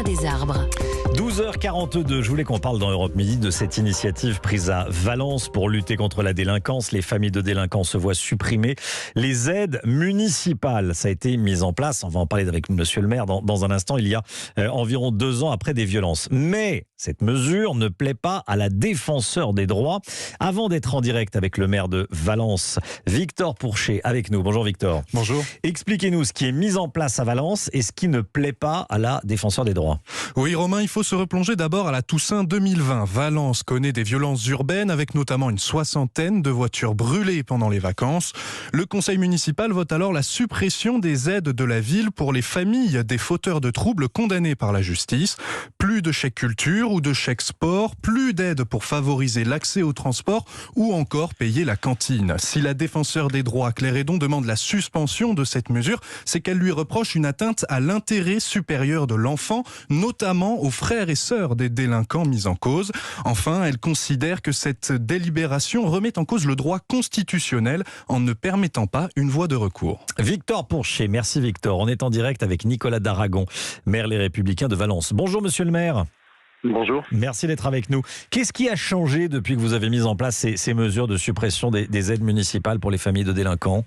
sortir des arbres. 12h42, je voulais qu'on parle dans Europe Midi de cette initiative prise à Valence pour lutter contre la délinquance. Les familles de délinquants se voient supprimer les aides municipales. Ça a été mis en place, on va en parler avec monsieur le maire dans un instant, il y a environ 2 ans après des violences. Mais cette mesure ne plaît pas à la défenseur des droits. Avant d'être en direct avec le maire de Valence, Victor Pourchet avec nous. Bonjour Victor. Bonjour. Expliquez-nous ce qui est mis en place à Valence et ce qui ne plaît pas à la défenseur des droits. Oui Romain, il faut se replonger d'abord à la Toussaint 2020. Valence connaît des violences urbaines avec notamment une 60aine de voitures brûlées pendant les vacances. Le conseil municipal vote alors la suppression des aides de la ville pour les familles des fauteurs de troubles condamnés par la justice. Plus de chèques culture ou de chèques sport, plus d'aides pour favoriser l'accès au transport ou encore payer la cantine. Si la défenseur des droits Claire Hédon demande la suspension de cette mesure, c'est qu'elle lui reproche une atteinte à l'intérêt supérieur de l'enfant, notamment aux frères et sœurs des délinquants mis en cause. Enfin, elle considère que cette délibération remet en cause le droit constitutionnel en ne permettant pas une voie de recours. Victor Pourchet, merci Victor. On est en direct avec Nicolas Daragon, maire Les Républicains de Valence. Bonjour monsieur le maire. Bonjour. Merci d'être avec nous. Qu'est-ce qui a changé depuis que vous avez mis en place ces mesures de suppression des aides municipales pour les familles de délinquants ?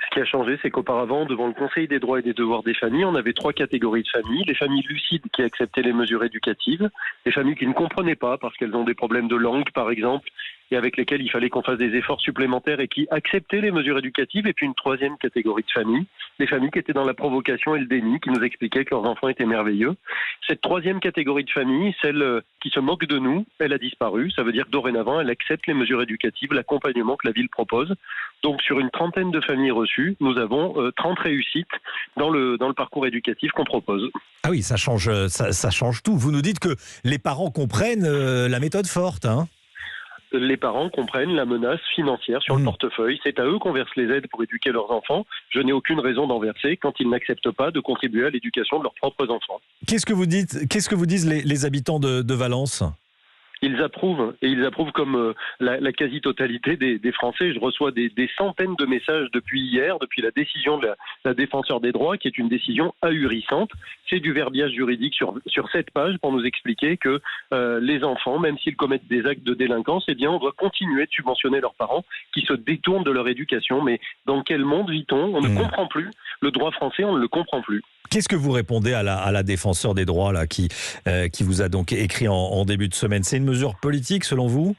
Ce qui a changé, c'est qu'auparavant, devant le Conseil des droits et des devoirs des familles, on avait 3 catégories de familles. Les familles lucides qui acceptaient les mesures éducatives, les familles qui ne comprenaient pas parce qu'elles ont des problèmes de langue, par exemple, et avec lesquelles il fallait qu'on fasse des efforts supplémentaires et qui acceptaient les mesures éducatives. Et puis une 3e catégorie de familles, les familles qui étaient dans la provocation et le déni, qui nous expliquaient que leurs enfants étaient merveilleux. Cette 3e catégorie de familles, celle qui se moque de nous, elle a disparu. Ça veut dire que dorénavant, elle accepte les mesures éducatives, l'accompagnement que la ville propose. Donc sur une 30aine de familles reçues, nous avons 30 réussites dans le parcours éducatif qu'on propose. Ah oui, ça change tout. Vous nous dites que les parents comprennent la méthode forte, hein ? Les parents comprennent la menace financière sur le portefeuille. C'est à eux qu'on verse les aides pour éduquer leurs enfants. Je n'ai aucune raison d'en verser quand ils n'acceptent pas de contribuer à l'éducation de leurs propres enfants. Qu'est-ce que vous disent les habitants de Valence ? Ils approuvent, et ils approuvent comme la quasi-totalité des Français. Je reçois des centaines de messages depuis hier, depuis la décision de la défenseur des droits, qui est une décision ahurissante. C'est du verbiage juridique sur 7 pages pour nous expliquer que les enfants, même s'ils commettent des actes de délinquance, eh bien, on doit continuer de subventionner leurs parents qui se détournent de leur éducation. Mais dans quel monde vit-on ? On ne comprend plus. Le droit français, on ne le comprend plus. Qu'est-ce que vous répondez à la défenseur des droits là, qui vous a donc écrit en début de semaine ? C'est une mesure politique selon vous ?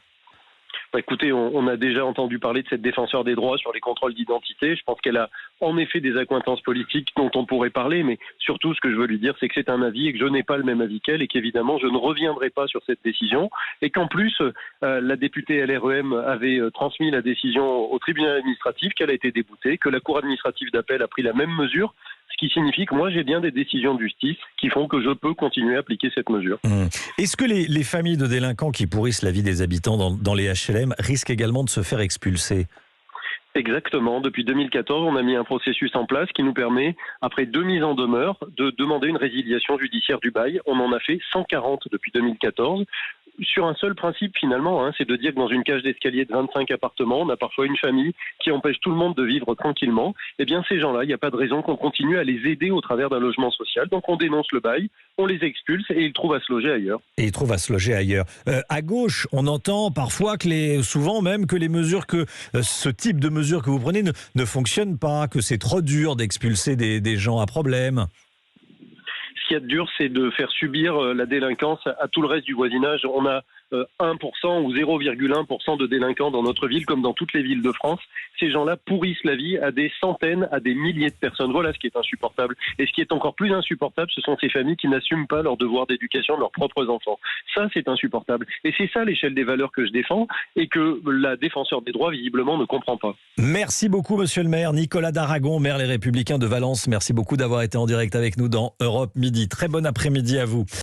Écoutez, on a déjà entendu parler de cette défenseur des droits sur les contrôles d'identité. Je pense qu'elle a en effet des accointances politiques dont on pourrait parler, mais surtout ce que je veux lui dire, c'est que c'est un avis et que je n'ai pas le même avis qu'elle et qu'évidemment je ne reviendrai pas sur cette décision et qu'en plus la députée LREM avait transmis la décision au tribunal administratif, qu'elle a été déboutée, que la cour administrative d'appel a pris la même mesure. Ce qui signifie que moi, j'ai bien des décisions de justice qui font que je peux continuer à appliquer cette mesure. Est-ce que les familles de délinquants qui pourrissent la vie des habitants dans les HLM risquent également de se faire expulser ? Exactement. Depuis 2014, on a mis un processus en place qui nous permet, après 2 mises en demeure, de demander une résiliation judiciaire du bail. On en a fait 140 depuis 2014. Sur un seul principe finalement, c'est de dire que dans une cage d'escalier de 25 appartements, on a parfois une famille qui empêche tout le monde de vivre tranquillement. Eh bien ces gens-là, il n'y a pas de raison qu'on continue à les aider au travers d'un logement social. Donc on dénonce le bail, on les expulse et ils trouvent à se loger ailleurs. Et ils trouvent à se loger ailleurs. À gauche, on entend parfois souvent même que les mesures ce type de mesures que vous prenez ne fonctionnent pas, que c'est trop dur d'expulser des gens à problème. Ce qu'il y a de dur, c'est de faire subir la délinquance à tout le reste du voisinage. On a 1% ou 0,1% de délinquants dans notre ville, comme dans toutes les villes de France. Ces gens-là pourrissent la vie à des centaines, à des milliers de personnes. Voilà ce qui est insupportable. Et ce qui est encore plus insupportable, ce sont ces familles qui n'assument pas leur devoir d'éducation de leurs propres enfants. Ça, c'est insupportable. Et c'est ça l'échelle des valeurs que je défends et que la défenseur des droits, visiblement, ne comprend pas. Merci beaucoup, monsieur le maire. Nicolas Daragon, maire Les Républicains de Valence. Merci beaucoup d'avoir été en direct avec nous dans Europe Midi. Très bon après-midi à vous.